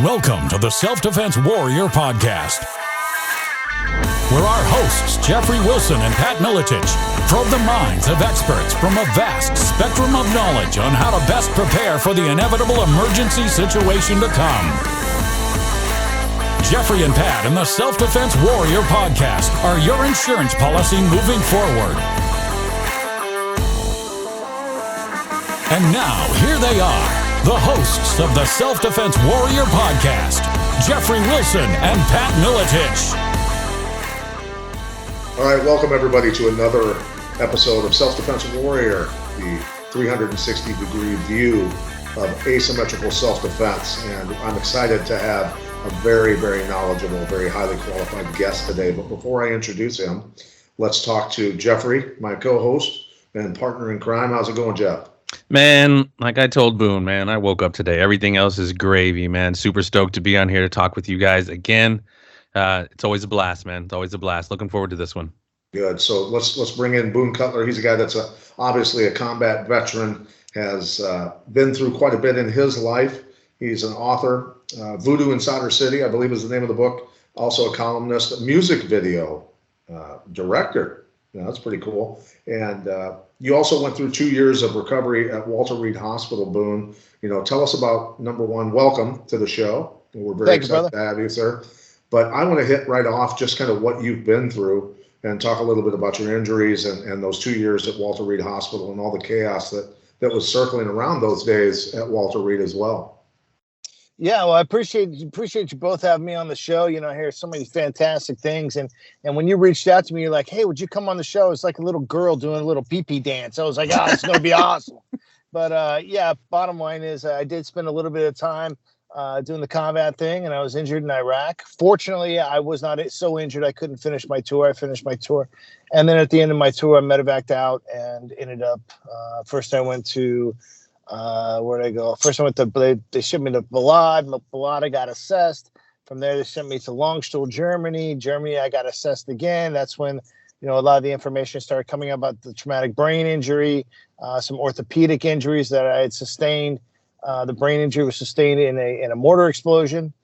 Welcome to the Self-Defense Warrior Podcast, where our hosts, Jeffery Wilson and Pat Miletich, probe the minds of experts from a vast spectrum of knowledge on how to best prepare for the inevitable emergency situation to come. Jeffery and Pat in the Self-Defense Warrior Podcast are your insurance policy moving forward. And now, here they are, the hosts of the Self-Defense Warrior Podcast, Jeffery Wilson and Pat Miletich. All right, welcome everybody to another episode of Self-Defense Warrior, the 360-degree view of asymmetrical self-defense. And I'm excited to have a very, very knowledgeable, very highly qualified guest today. But before I introduce him, let's talk to Jeffery, my co-host and partner in crime. How's it going, Jeff? Man, like I told Boone, man, I woke up today. Everything else is gravy, man. Super stoked to be on here to talk with you guys again. It's always a blast, man. It's always a blast. Looking forward to this one. Good. So let's bring in Boone Cutler. He's a guy that's obviously a combat veteran, has been through quite a bit in his life. He's an author. Voodoo in Solder City, I believe is the name of the book. Also a columnist, a music video director. That's pretty cool. And you also went through 2 years of recovery at Walter Reed Hospital, Boone. Tell us about, number one, welcome to the show. We're very excited to have you, sir. But I want to hit right off just kind of what you've been through and talk a little bit about your injuries and those 2 years at Walter Reed Hospital and all the chaos that was circling around those days at Walter Reed as well. Yeah, well, I appreciate you both having me on the show. I hear so many fantastic things. And when you reached out to me, you're like, hey, would you come on the show? It's like a little girl doing a little pee-pee dance. I was like, it's going to be awesome. But yeah, bottom line is I did spend a little bit of time doing the combat thing, and I was injured in Iraq. Fortunately, I was not so injured I couldn't finish my tour. I finished my tour. And then at the end of my tour, I medevaced out and ended up, first I went to, where'd I go? First I went to, they shipped me to Balad. Balad, I got assessed. From there, they sent me to Longstuhl, Germany. Germany, I got assessed again. That's when, a lot of the information started coming up about the traumatic brain injury, some orthopedic injuries that I had sustained. The brain injury was sustained in a mortar explosion.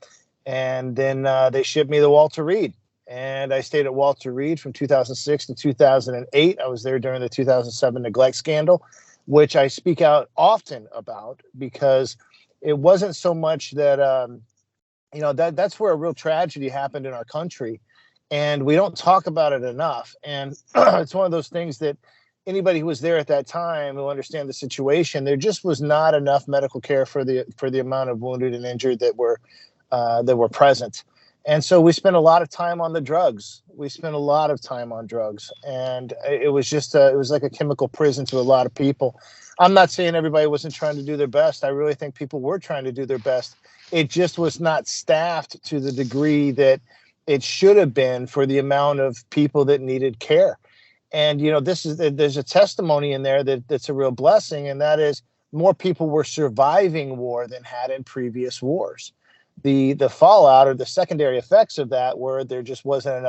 And then they shipped me to Walter Reed. And I stayed at Walter Reed from 2006 to 2008. I was there during the 2007 neglect scandal, which I speak out often about because it wasn't so much that, that's where a real tragedy happened in our country. And we don't talk about it enough. And it's one of those things that anybody who was there at that time will understand the situation. There just was not enough medical care for the amount of wounded and injured that were present. And so we spent a lot of time on the drugs. We spent a lot of time on drugs, and it was just it was like a chemical prison to a lot of people. I'm not saying everybody wasn't trying to do their best. I really think people were trying to do their best. It just was not staffed to the degree that it should have been for the amount of people that needed care. And, there's a testimony in there that's a real blessing, and that is more people were surviving war than had in previous wars. The fallout or the secondary effects of that were there just wasn't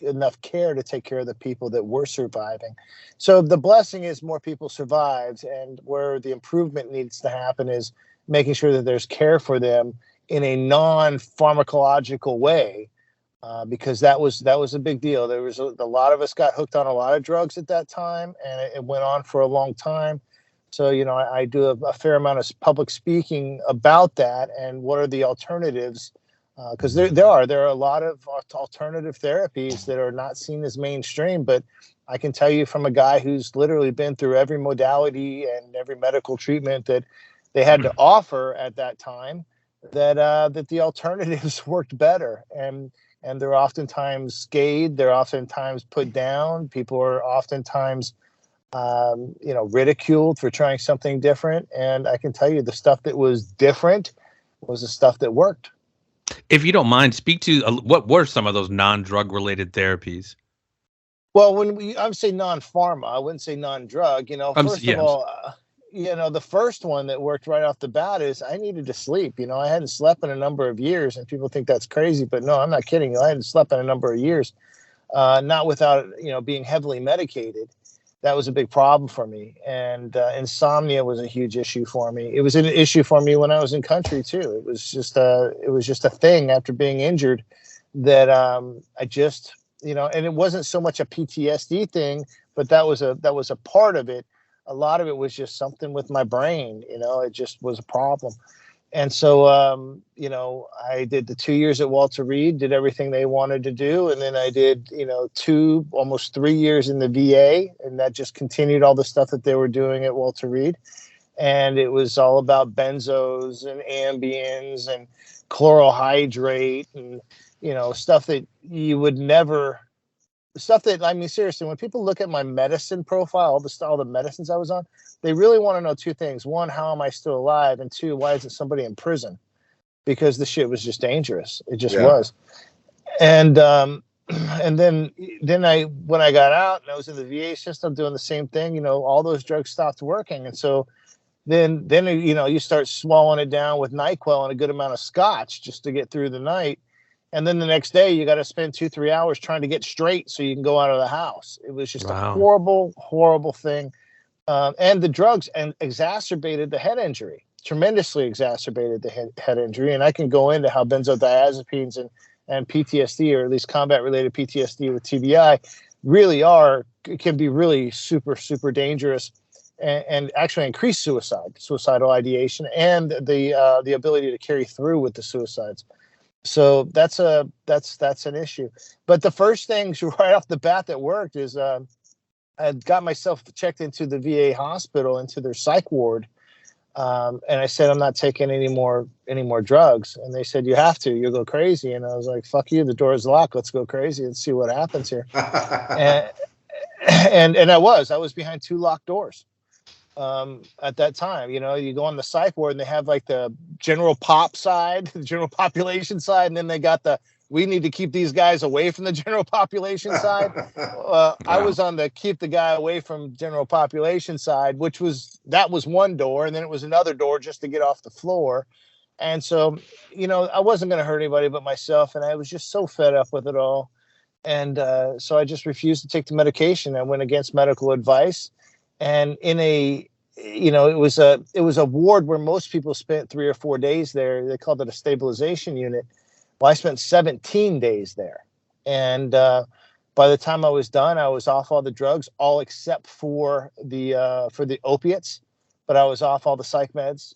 enough care to take care of the people that were surviving. So the blessing is more people survived, and where the improvement needs to happen is making sure that there's care for them in a non-pharmacological way, because that was a big deal. There was a lot of us got hooked on a lot of drugs at that time, and it went on for a long time. So, I do a fair amount of public speaking about that and what are the alternatives, because there are a lot of alternative therapies that are not seen as mainstream. But I can tell you from a guy who's literally been through every modality and every medical treatment that they had to offer at that time, that the alternatives worked better. And they're oftentimes scathed. They're oftentimes put down. People are oftentimes ridiculed for trying something different. And I can tell you the stuff that was different was the stuff that worked. If you don't mind, speak to what were some of those non-drug related therapies? Well, I would say non-pharma, I wouldn't say non-drug. First of all, the first one that worked right off the bat is I needed to sleep. I hadn't slept in a number of years, and people think that's crazy, but no, I'm not kidding you. I hadn't slept in a number of years, not without, being heavily medicated. that was a big problem for me. And insomnia was a huge issue for me. It was an issue for me when I was in country too. It was just a thing after being injured that I just, and it wasn't so much a PTSD thing, but that was a part of it. A lot of it was just something with my brain, it just was a problem. And so, I did the 2 years at Walter Reed, did everything they wanted to do. And then I did, almost 3 years in the VA. And that just continued all the stuff that they were doing at Walter Reed. And it was all about benzos and Ambiens and chlorohydrate and, stuff that you would never, seriously, when people look at my medicine profile, all the medicines I was on, they really want to know two things. One, how am I still alive? And two, why isn't somebody in prison? Because the shit was just dangerous. It just was. And then when I got out and I was in the VA system doing the same thing, all those drugs stopped working. And so then you start swallowing it down with NyQuil and a good amount of scotch just to get through the night. And then the next day you got to spend 2-3 hours trying to get straight so you can go out of the house. It was just a horrible, horrible thing. And the drugs exacerbated the head injury, tremendously exacerbated the head injury. And I can go into how benzodiazepines and PTSD, or at least combat-related PTSD with TBI, can be really super, super dangerous and actually increase suicidal ideation, and the ability to carry through with the suicides. So that's an issue. But the first things right off the bat that worked is I got myself checked into the VA hospital, into their psych ward. And I said, I'm not taking any more drugs. And they said, you have to, you'll go crazy. And I was like, fuck you. The door is locked. Let's go crazy and see what happens here. and I was behind 2 locked doors. At that time, you go on the psych ward and they have like the general pop side, the general population side. And then they got we need to keep these guys away from the general population side. I was on the keep the guy away from general population side, that was one door. And then it was another door just to get off the floor. And so, I wasn't going to hurt anybody but myself. And I was just so fed up with it all. And so I just refused to take the medication. I went against medical advice. And it was a ward where most people spent 3 or 4 days there. They called it a stabilization unit. Well, I spent 17 days there. And by the time I was done, I was off all the drugs, all except for the opiates. But I was off all the psych meds,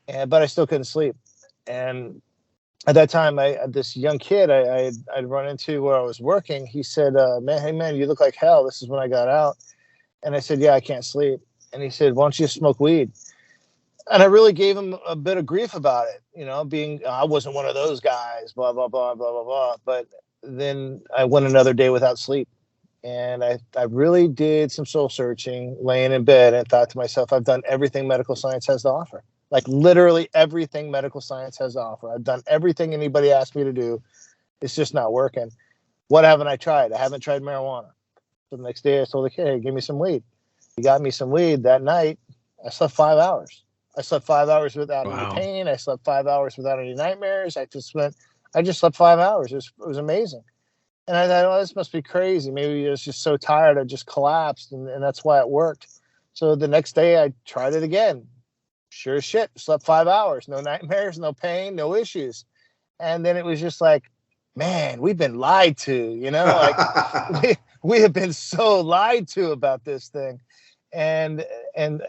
but I still couldn't sleep. And at that time, this young kid I'd run into where I was working, he said, hey, man, you look like hell. This is when I got out. And I said, yeah, I can't sleep. And he said, why don't you smoke weed? And I really gave him a bit of grief about it, I wasn't one of those guys, blah, blah, blah, blah, blah, blah. But then I went another day without sleep. And I really did some soul searching, laying in bed, and thought to myself, I've done everything medical science has to offer. Like literally everything medical science has to offer. I've done everything anybody asked me to do. It's just not working. What haven't I tried? I haven't tried marijuana. So the next day I told the kid, hey, give me some weed. He got me some weed. That night, I slept 5 hours. I slept 5 hours without any pain. I slept 5 hours without any nightmares. I just slept 5 hours. It was amazing. And I thought, this must be crazy. Maybe I was just so tired. I just collapsed, and that's why it worked. So the next day I tried it again. Sure as shit, slept 5 hours. No nightmares, no pain, no issues. And then it was just like, man, we've been lied to, like we have been so lied to about this thing. And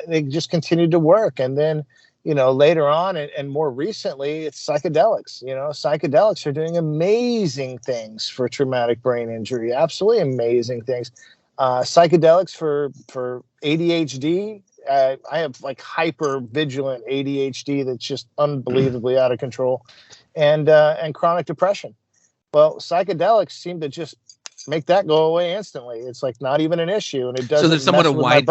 they just continued to work. And then, later on and more recently, it's psychedelics. Psychedelics are doing amazing things for traumatic brain injury. Absolutely amazing things. Psychedelics for ADHD. I have like hyper vigilant ADHD that's just unbelievably out of control, and chronic depression. Well, psychedelics seem to just make that go away instantly. It's like not even an issue, and it doesn't. So there's somewhat a wide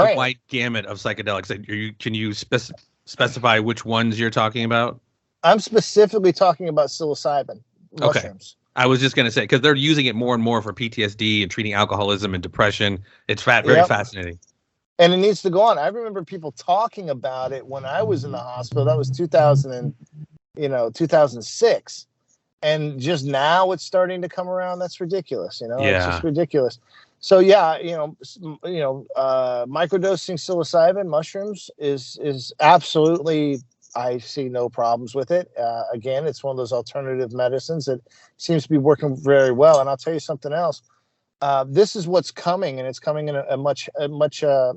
gamut of psychedelics. Can you specify which ones you're talking about? I'm specifically talking about psilocybin mushrooms. Okay. I was just going to say, because they're using it more and more for PTSD and treating alcoholism and depression. It's very fascinating. And it needs to go on. I remember people talking about it when I was in the hospital. That was 2006. And just now it's starting to come around. That's ridiculous. It's just ridiculous. So yeah, microdosing psilocybin mushrooms is absolutely. I see no problems with it. Again, it's one of those alternative medicines that seems to be working very well. And I'll tell you something else. This is what's coming, and it's coming in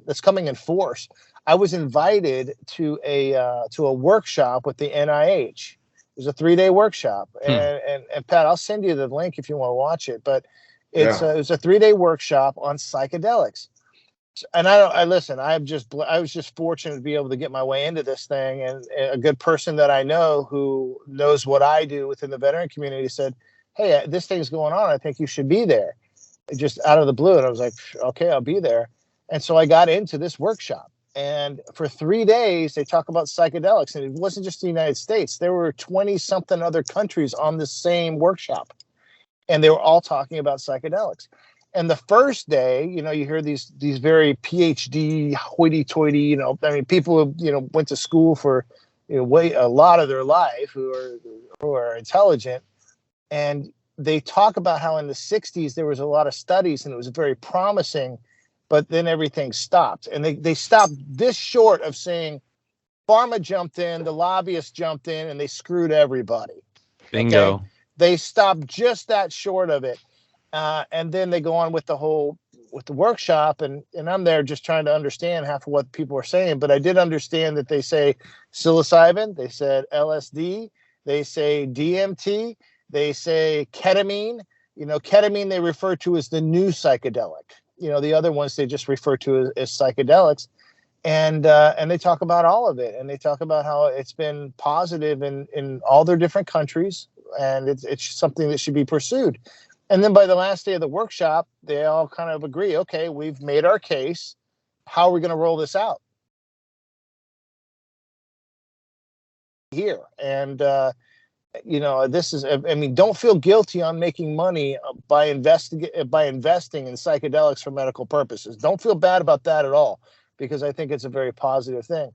it's coming in force. I was invited to a workshop with the NIH. It was a 3-day workshop, and Pat, I'll send you the link if you want to watch it. But it was a 3-day workshop on psychedelics. And I listen. I was just fortunate to be able to get my way into this thing, and a good person that I know who knows what I do within the veteran community said, "Hey, this thing's going on. I think you should be there." Just out of the blue, and I was like, "Okay, I'll be there." And so I got into this workshop, and for 3 days they talk about psychedelics, and it wasn't just the United States. There were 20-something other countries on the same workshop, and they were all talking about psychedelics. And the first day, you hear these very PhD hoity-toity, people who went to school for a lot of their life, who are intelligent, and they talk about how in the 60s there was a lot of studies and it was very promising, but then everything stopped. And they stopped this short of saying pharma jumped in, the lobbyists jumped in, and they screwed everybody. Bingo. Okay? They stopped just that short of it. And then they go on with the workshop, and I'm there just trying to understand half of what people are saying. But I did understand that they say psilocybin, they said LSD, they say DMT, they say ketamine. Ketamine they refer to as the new psychedelic. The other ones they just refer to as psychedelics. And they talk about all of it, and they talk about how it's been positive in all their different countries, and it's something that should be pursued. And then by the last day of the workshop, they all kind of agree, okay, we've made our case. How are we going to roll this out here? And, this is, don't feel guilty on making money by investing in psychedelics for medical purposes. Don't feel bad about that at all, because I think it's a very positive thing.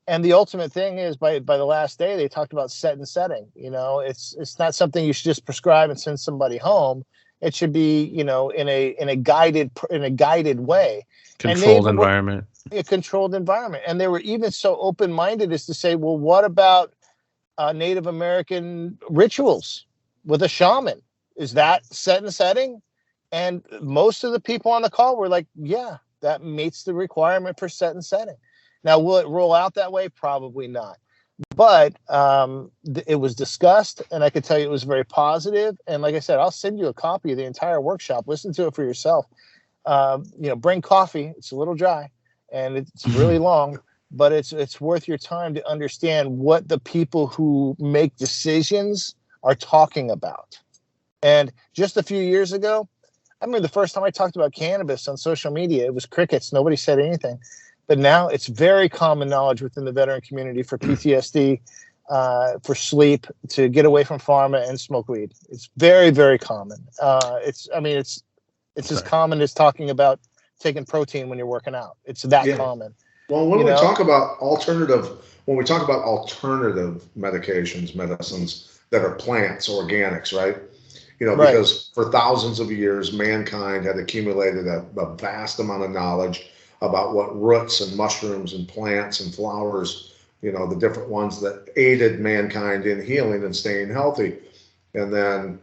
And the ultimate thing is by the last day, they talked about set and setting. It's not something you should just prescribe and send somebody home. It should be, in a guided way. Controlled environment. A controlled environment. And they were even so open-minded as to say, well, what about Native American rituals with a shaman? Is that set and setting? And most of the people on the call were like, yeah, that meets the requirement for set and setting. Now, will it roll out that way? Probably not. But it was discussed, and I could tell you it was very positive. And like I said, I'll send you a copy of the entire workshop. Listen to it for yourself. Bring coffee. It's a little dry, and it's really long, but it's worth your time to understand what the people who make decisions are talking about. And just a few years ago, I remember the first time I talked about cannabis on social media, it was crickets. Nobody said anything. But now it's very common knowledge within the veteran community for PTSD, for sleep, to get away from pharma and smoke weed. It's very, very common. It's as common as talking about taking protein when you're working out. It's that common. Well, when we talk about alternative medications, medicines that are plants, organics, right? Because for thousands of years, mankind had accumulated a vast amount of knowledge about what roots and mushrooms and plants and flowers, the different ones that aided mankind in healing and staying healthy. And then,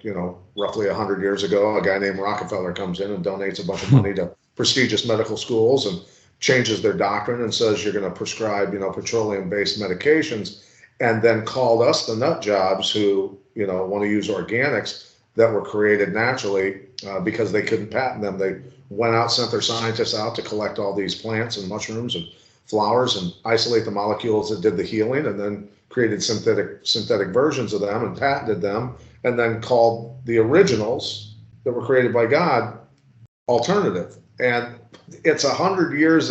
roughly 100 years ago, a guy named Rockefeller comes in and donates a bunch of money to prestigious medical schools and changes their doctrine and says you're going to prescribe, petroleum-based medications, and then called us the nut jobs who, want to use organics that were created naturally because they couldn't patent them. They went out, sent their scientists out to collect all these plants and mushrooms and flowers and isolate the molecules that did the healing, and then created synthetic versions of them and patented them, and then called the originals that were created by God alternative. And it's 100 years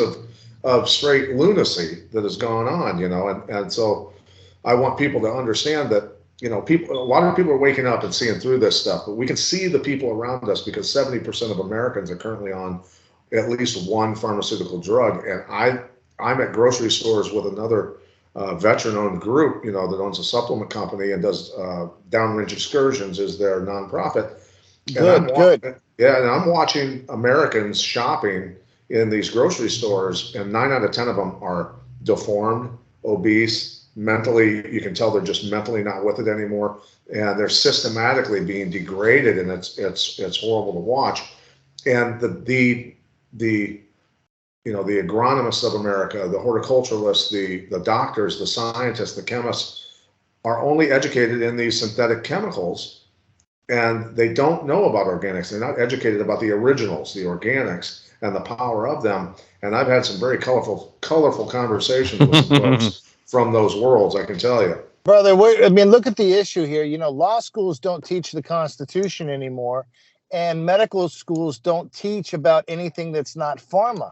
of straight lunacy that has gone on, and so I want people to understand that, a lot of people are waking up and seeing through this stuff, but we can see the people around us because 70% of Americans are currently on at least one pharmaceutical drug. And I'm at grocery stores with another veteran-owned group, that owns a supplement company and does downrange excursions is their nonprofit. Good. Yeah, and I'm watching Americans shopping in these grocery stores, and 9 out of 10 of them are deformed, obese, mentally. You can tell they're just mentally not with it anymore, and they're systematically being degraded, and it's horrible to watch. And the the agronomists of America, the horticulturalists, the doctors, the scientists, the chemists are only educated in these synthetic chemicals, and they don't know about organics. They're not educated about the originals, the organics, and the power of them. And I've had some very colorful conversations with some folks from those worlds, I can tell you. Brother, look at the issue here. Law schools don't teach the Constitution anymore, and medical schools don't teach about anything that's not pharma.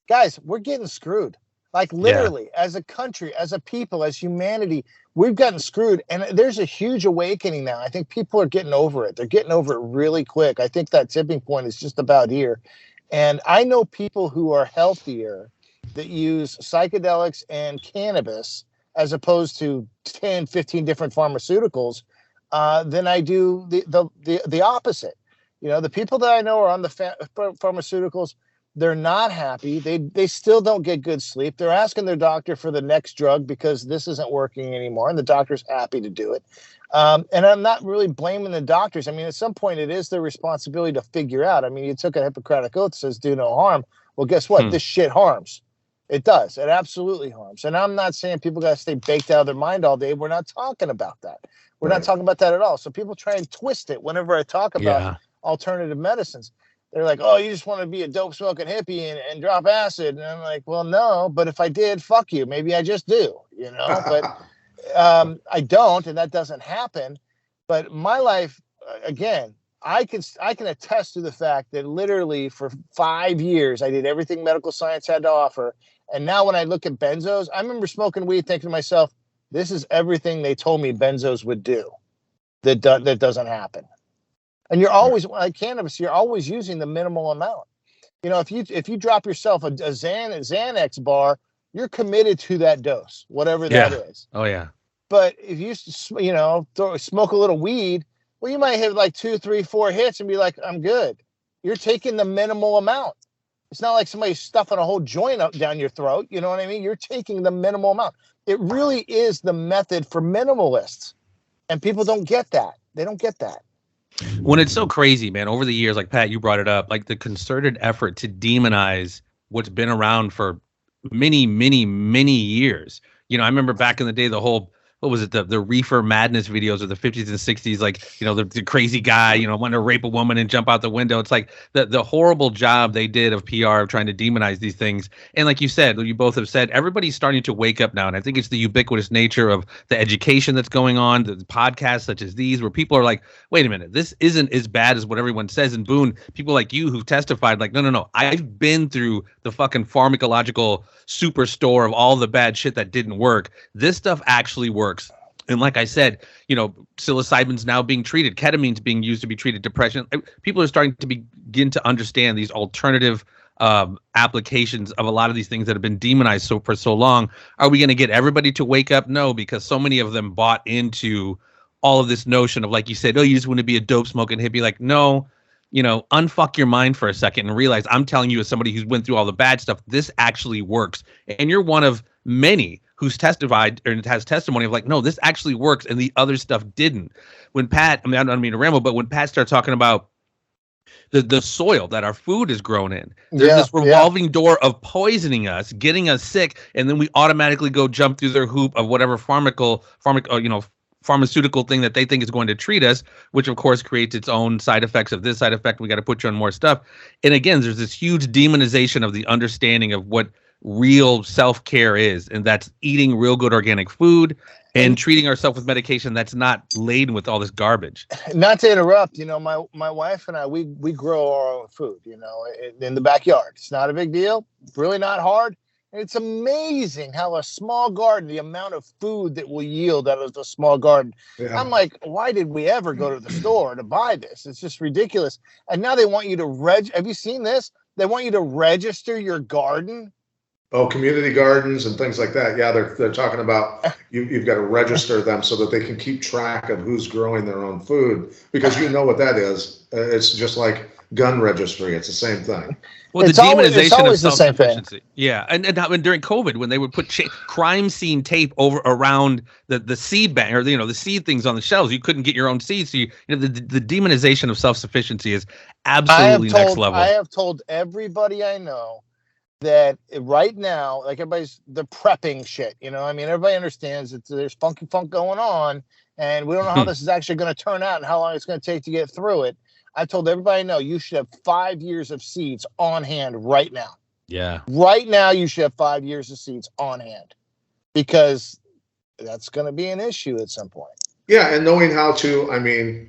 Guys, we're getting screwed. Like literally, as a country, as a people, as humanity, we've gotten screwed. And there's a huge awakening now. I think people are getting over it. They're getting over it really quick. I think that tipping point is just about here. And I know people who are healthier that use psychedelics and cannabis as opposed to 10, 15 different pharmaceuticals than I do the opposite. The people that I know are on the pharmaceuticals. They're not happy. They still don't get good sleep. They're asking their doctor for the next drug because this isn't working anymore, and the doctor's happy to do it. And I'm not really blaming the doctors. At some point, it is their responsibility to figure out. You took a Hippocratic oath that says do no harm. Well, guess what? This shit harms. It does. It absolutely harms. And I'm not saying people got to stay baked out of their mind all day. We're not talking about that. We're not talking about that at all. So people try and twist it whenever I talk about alternative medicines. They're like, oh, you just want to be a dope smoking hippie and drop acid. And I'm like, well, no, but if I did, fuck you. Maybe I just do, but I don't, and that doesn't happen. But my life, again, I can attest to the fact that literally for 5 years, I did everything medical science had to offer. And now when I look at benzos, I remember smoking weed thinking to myself, this is everything they told me benzos would do. That doesn't happen. And you're always, like cannabis, you're always using the minimal amount. If you drop yourself a Xanax bar, you're committed to that dose, whatever that is. Oh, yeah. But if you, smoke a little weed, well, you might have like 2, 3, 4 hits and be like, I'm good. You're taking the minimal amount. It's not like somebody's stuffing a whole joint up down your throat. You know what I mean? You're taking the minimal amount. It really is the method for minimalists. And people don't get that. They don't get that. When it's so crazy, man, over the years, like Pat, you brought it up, like the concerted effort to demonize what's been around for many, many, many years. I remember back in the day, the whole, what was it, the reefer madness videos of the 50s and 60s, like, the crazy guy, wanting to rape a woman and jump out the window. It's like the horrible job they did of PR of trying to demonize these things. And like you said, you both have said, everybody's starting to wake up now. And I think it's the ubiquitous nature of the education that's going on, the podcasts such as these, where people are like, wait a minute, this isn't as bad as what everyone says. And Boone, people like you who've testified, like, no, I've been through the fucking pharmacological superstore of all the bad shit that didn't work. This stuff actually works. And like I said, psilocybin's now being treated. Ketamine's being used to be treated depression. People are starting to begin to understand these alternative applications of a lot of these things that have been demonized for so long. Are we going to get everybody to wake up? No, because so many of them bought into all of this notion of, like you said, oh, you just want to be a dope smoking hippie. Like, no, unfuck your mind for a second and realize I'm telling you as somebody who's went through all the bad stuff, this actually works. And you're one of many who's testified or has testimony of like, no, this actually works and the other stuff didn't. When Pat, I don't mean to ramble, but when Pat starts talking about the soil that our food is grown in, there's this revolving door of poisoning us, getting us sick, and then we automatically go jump through their hoop of whatever pharmaceutical thing that they think is going to treat us, which of course creates its own side effects of this side effect. We got to put you on more stuff. And again, there's this huge demonization of the understanding of what real self-care is, and that's eating real good organic food and treating ourselves with medication that's not laden with all this garbage. Not to interrupt, my wife and I, we grow our own food, in the backyard. It's not a big deal, really not hard. And it's amazing how a small garden, the amount of food that will yield out of the small garden. Yeah. I'm like, why did we ever go to the store to buy this? It's just ridiculous. And now they want you to have you seen this? They want you to register your garden. Oh, community gardens and things like that. Yeah, they're talking about you've got to register them so that they can keep track of who's growing their own food, because you know what that is. It's just like gun registry. It's the same thing. Well, It's the always demonization of the same thing. self-sufficiency. Yeah, and during COVID, when they would put crime scene tape over around the seed bank, or the seed things on the shelves, you couldn't get your own seeds. So the demonization of self-sufficiency is absolutely next level. I have told everybody I know that right now, like the prepping shit. Everybody understands that there's funky funk going on, and we don't know how this is actually going to turn out and how long it's going to take to get through it. I told everybody I know, you should have 5 years of seeds on hand right now. Yeah. Right now, you should have 5 years of seeds on hand, because that's going to be an issue at some point. Yeah, and knowing how to,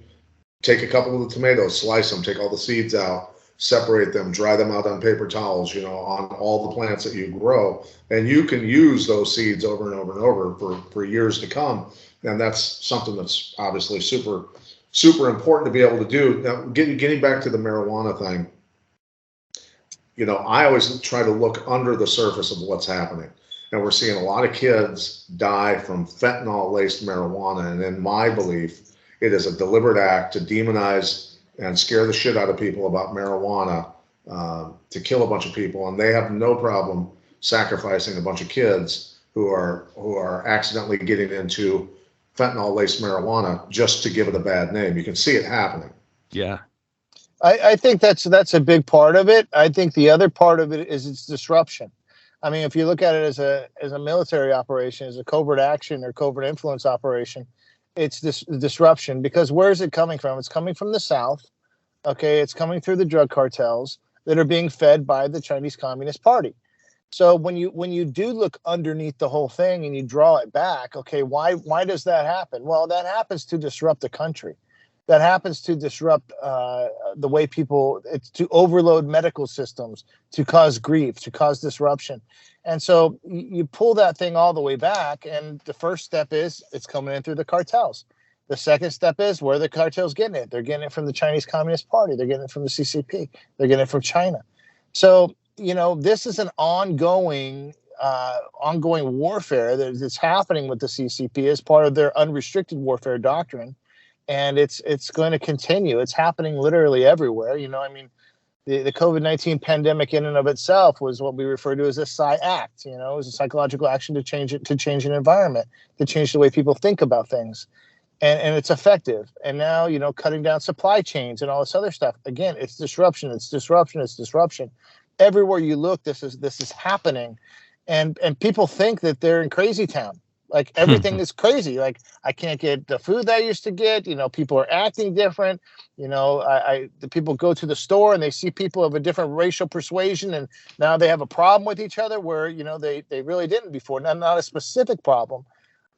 take a couple of the tomatoes, slice them, take all the seeds out, separate them, dry them out on paper towels, on all the plants that you grow. And you can use those seeds over and over and over for years to come. And that's something that's obviously super, super important to be able to do. Now, getting back to the marijuana thing, I always try to look under the surface of what's happening. And we're seeing a lot of kids die from fentanyl-laced marijuana. And in my belief, it is a deliberate act to demonize and scare the shit out of people about marijuana, to kill a bunch of people, and they have no problem sacrificing a bunch of kids who are accidentally getting into fentanyl-laced marijuana just to give it a bad name. You can see it happening. Yeah, I think that's a big part of it. I think the other part of it is its disruption. If you look at it as a military operation, as a covert action or covert influence operation, it's this disruption, because where is it coming from? It's coming from the South. Okay, it's coming through the drug cartels that are being fed by the Chinese Communist Party. So when you do look underneath the whole thing and you draw it back, okay, why does that happen? Well, that happens to disrupt the country. That happens to disrupt the way it's to overload medical systems, to cause grief, to cause disruption. And so you pull that thing all the way back, and the first step is it's coming in through the cartels. The second step is, where are the cartels getting it? They're getting it from the Chinese Communist Party. They're getting it from the CCP. They're getting it from China. So, this is an ongoing warfare that's happening with the CCP as part of their unrestricted warfare doctrine. And it's going to continue. It's happening literally everywhere. The COVID-19 pandemic in and of itself was what we refer to as a PSY-ACT. It was a psychological action to change an environment, to change the way people think about things. And it's effective. And now, cutting down supply chains and all this other stuff. Again, it's disruption. It's disruption. It's disruption. Everywhere you look, this is happening. And people think that they're in crazy town. Like, everything is crazy. Like, I can't get the food that I used to get. People are acting different. The people go to the store and they see people of a different racial persuasion, and now they have a problem with each other where, they really didn't before. Not a specific problem.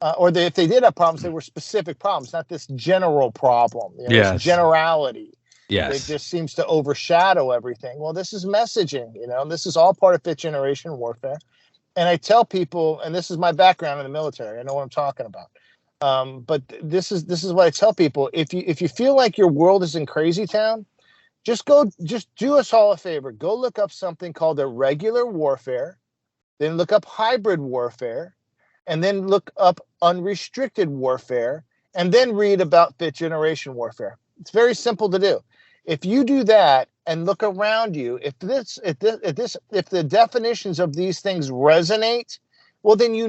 If they did have problems, they were specific problems, not this general problem. This generality. Yes. It just seems to overshadow everything. Well, this is messaging, this is all part of fifth generation warfare. And I tell people, and this is my background in the military, I know what I'm talking about. But this is what I tell people. If you feel like your world is in crazy town, just do us all a favor. Go look up something called irregular warfare, then look up hybrid warfare, and then look up unrestricted warfare, and then read about fifth generation warfare. It's very simple to do. If you do that and look around you, if the definitions of these things resonate, well, then you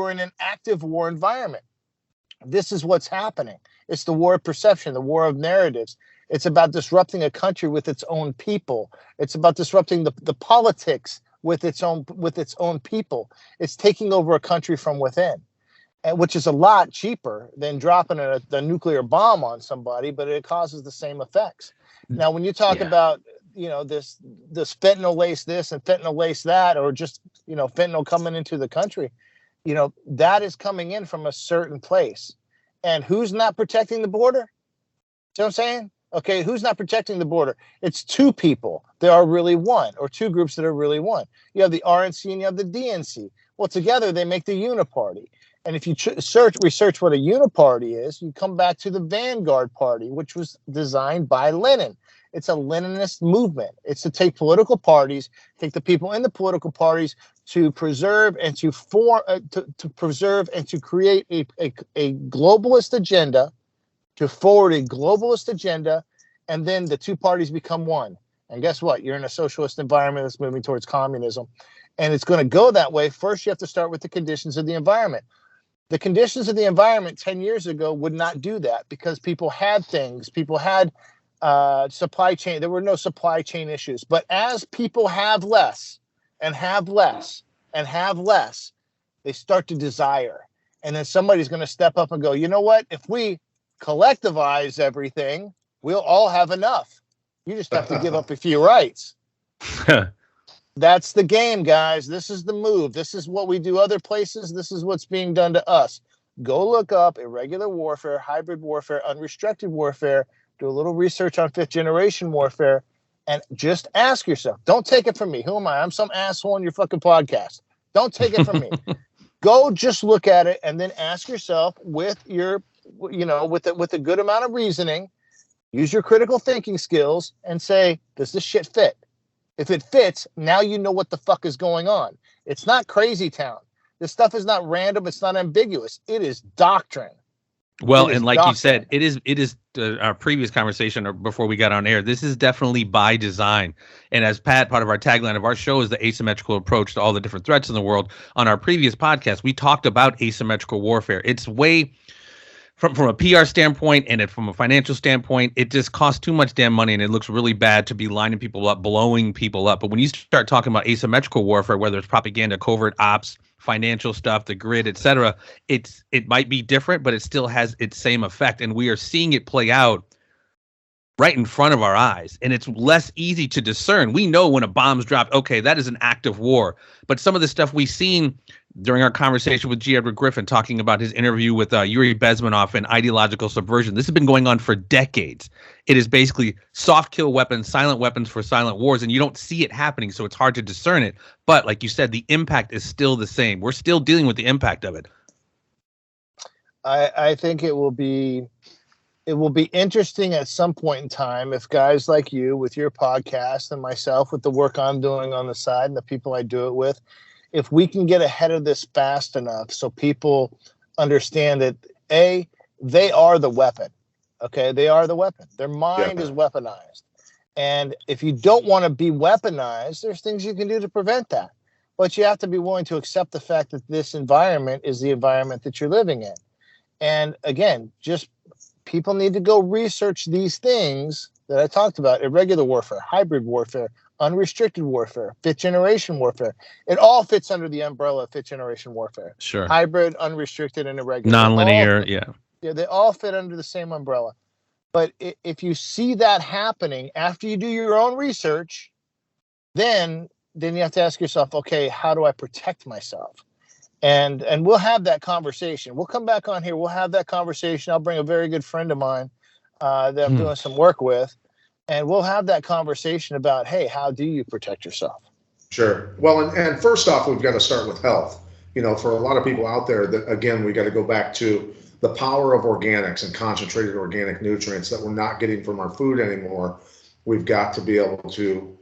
are in an active war environment. This is what's happening. It's the war of perception, the war of narratives. It's about disrupting a country with its own people. It's about disrupting the politics with its own people. It's taking over a country from within, which is a lot cheaper than dropping the nuclear bomb on somebody, but it causes the same effects. Now, when you talk about, this fentanyl lace this and fentanyl lace that, or just, fentanyl coming into the country, that is coming in from a certain place. And who's not protecting the border? See what I'm saying? Okay, who's not protecting the border? It's two people. There are really one, or two groups that are really one. You have the RNC and you have the DNC. Well, together they make the Uniparty. And if you research what a uniparty is, you come back to the Vanguard Party, which was designed by Lenin. It's a Leninist movement. It's to take political parties, take the people in the political parties to preserve and to preserve and to create a globalist agenda, to forward a globalist agenda, and then the two parties become one. And guess what? You're in a socialist environment that's moving towards communism. And it's going to go that way. First, you have to start with the conditions of the environment. The conditions of the environment 10 years ago would not do that because people had things. People had supply chain. There were no supply chain issues. But as people have less and have less and have less, they start to desire. And then somebody's going to step up and go, you know what? If we collectivize everything, we'll all have enough. You just have to give up a few rights. That's the game, guys. This is the move. This is what we do other places. This is what's being done to us. Go look up irregular warfare, hybrid warfare, unrestricted warfare. Do a little research on 5th generation warfare and just ask yourself. Don't take it from me. Who am I? I'm some asshole on your fucking podcast. Don't take it from me. Go just look at it and then ask yourself with your, with a good amount of reasoning, use your critical thinking skills and say, does this shit fit? If it fits, now you know what the fuck is going on. It's not crazy town. This stuff is not random. It's not ambiguous. It is doctrine. Well, and like you said, it is our previous conversation or before we got on air. This is definitely by design. And as Pat, part of our tagline of our show is the asymmetrical approach to all the different threats in the world. On our previous podcast, we talked about asymmetrical warfare. It's way from a PR standpoint and from a financial standpoint, it just costs too much damn money and it looks really bad to be lining people up, blowing people up. But when you start talking about asymmetrical warfare, whether it's propaganda, covert ops, financial stuff, the grid, etc., it might be different, but it still has its same effect. And we are seeing it play out right in front of our eyes. And it's less easy to discern. We know when a bomb's dropped, okay, that is an act of war. But some of the stuff we've seen during our conversation with G. Edward Griffin, talking about his interview with Yuri Bezmenov and ideological subversion, this has been going on for decades. It is basically soft kill weapons, silent weapons for silent wars, and you don't see it happening, so it's hard to discern it. But like you said, the impact is still the same. We're still dealing with the impact of it. I think it will be interesting at some point in time if guys like you with your podcast and myself with the work I'm doing on the side and the people I do it with, if we can get ahead of this fast enough so people understand that they are the weapon. Okay, they are the weapon. Their mind is weaponized. And if you don't want to be weaponized, there's things you can do to prevent that. But you have to be willing to accept the fact that this environment is the environment that you're living in. And again, just people need to go research these things that I talked about: irregular warfare, hybrid warfare, unrestricted warfare, 5th generation warfare. It all fits under the umbrella of 5th generation warfare. Sure. Hybrid, unrestricted, and irregular. Nonlinear, Yeah, they all fit under the same umbrella. But if you see that happening after you do your own research, then you have to ask yourself, okay, how do I protect myself? And we'll have that conversation. We'll come back on here. We'll have that conversation. I'll bring a very good friend of mine that I'm doing some work with, and we'll have that conversation about, hey, how do you protect yourself? Sure. Well, and first off, we've got to start with health. For a lot of people out there, that again, we got to go back to the power of organics and concentrated organic nutrients that we're not getting from our food anymore. We've got to be able to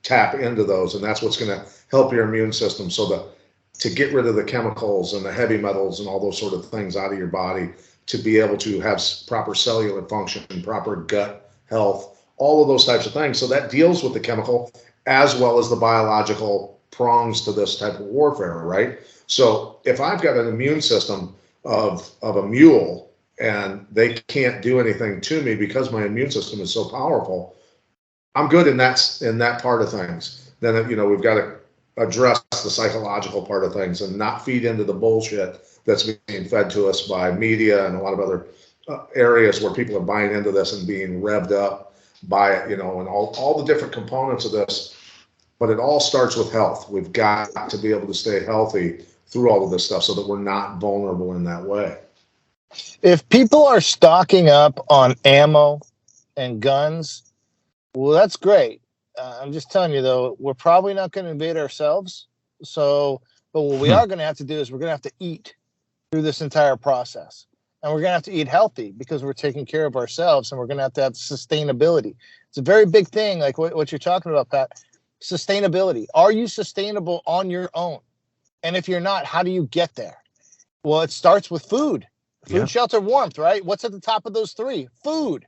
tap into those, and that's what's going to help your immune system to get rid of the chemicals and the heavy metals and all those sort of things out of your body, to be able to have proper cellular function, proper gut health, all of those types of things. So that deals with the chemical as well as the biological prongs to this type of warfare, right? So if I've got an immune system of a mule and they can't do anything to me because my immune system is so powerful, I'm good in that part of things. Then, we've got to address the psychological part of things and not feed into the bullshit that's being fed to us by media and a lot of other areas where people are buying into this and being revved up by it, and all the different components of this. But it all starts with health. We've got to be able to stay healthy through all of this stuff so that we're not vulnerable in that way. If people are stocking up on ammo and guns, well, that's great. I'm just telling you, though, we're probably not going to invade ourselves. But what we are going to have to do is we're going to have to eat. through this entire process. And we're going to have to eat healthy because we're taking care of ourselves, and we're going to have sustainability. It's a very big thing, like what you're talking about, Pat. Sustainability. Are you sustainable on your own? And if you're not, how do you get there? Well, it starts with food. Food, shelter, warmth, right? What's at the top of those three? Food.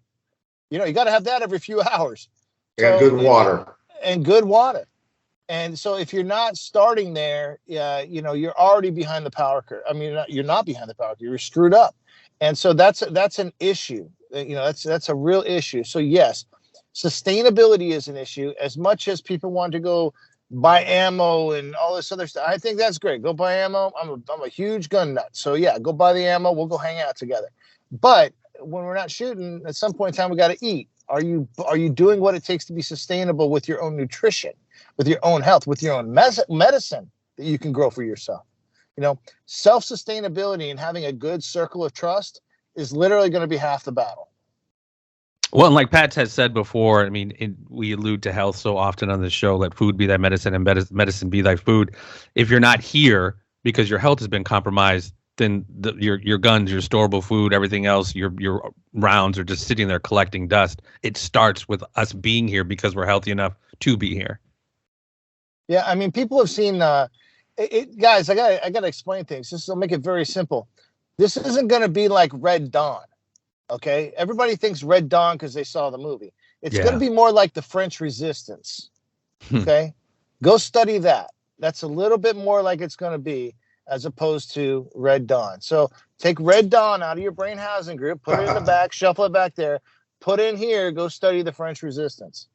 You got to have that every few hours. And good water. And good water. And so if you're not starting there, you're already behind the power curve. I mean, you're not behind the power curve. You're screwed up. And so that's an issue. That's a real issue. So yes, sustainability is an issue. As much as people want to go buy ammo and all this other stuff, I think that's great. Go buy ammo. I'm a huge gun nut. So yeah, go buy the ammo. We'll go hang out together. But when we're not shooting, at some point in time, we got to eat. Are you doing what it takes to be sustainable with your own nutrition, with your own health, with your own medicine that you can grow for yourself? Self-sustainability and having a good circle of trust is literally going to be half the battle. Well, and like Pat has said before, I mean, we allude to health so often on this show. Let food be thy medicine, and medicine be thy food. If you're not here because your health has been compromised, then your guns, your storable food, everything else, your rounds are just sitting there collecting dust. It starts with us being here because we're healthy enough to be here. Yeah, I mean, people have seen. Guys, I gotta explain things. This will make it very simple. This isn't going to be like Red Dawn. Okay, everybody thinks Red Dawn because they saw the movie. It's going to be more like the French Resistance. Okay, go study that. That's a little bit more like it's going to be, as opposed to Red Dawn. So take Red Dawn out of your brain housing group, put it in the back, shuffle it back there, put in here, go study the French Resistance.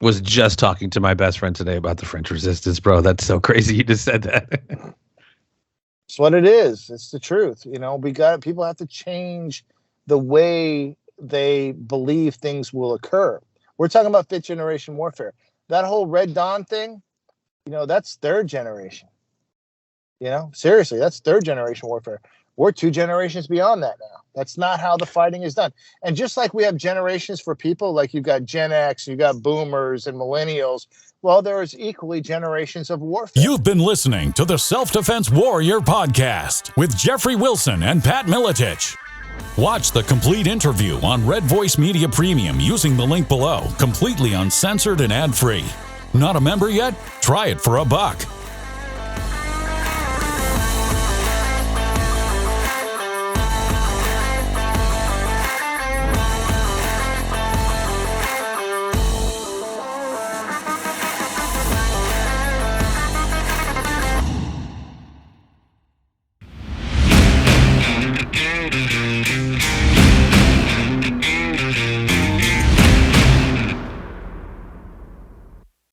Was just talking to my best friend today about the French Resistance, bro. That's so crazy. You just said that. It's what it is. It's the truth. People have to change the way they believe things will occur. We're talking about fifth generation warfare. That whole Red Dawn thing, that's third generation. Seriously, that's third generation warfare. We're 2 generations beyond that now. That's not how the fighting is done. And just like we have generations for people, like you've got Gen X, you've got boomers and millennials, well, there is equally generations of warfare. You've been listening to the Self-Defense Warrior Podcast with Jeffery Wilson and Pat Miletich. Watch the complete interview on Red Voice Media Premium using the link below, completely uncensored and ad-free. Not a member yet? Try it for $1.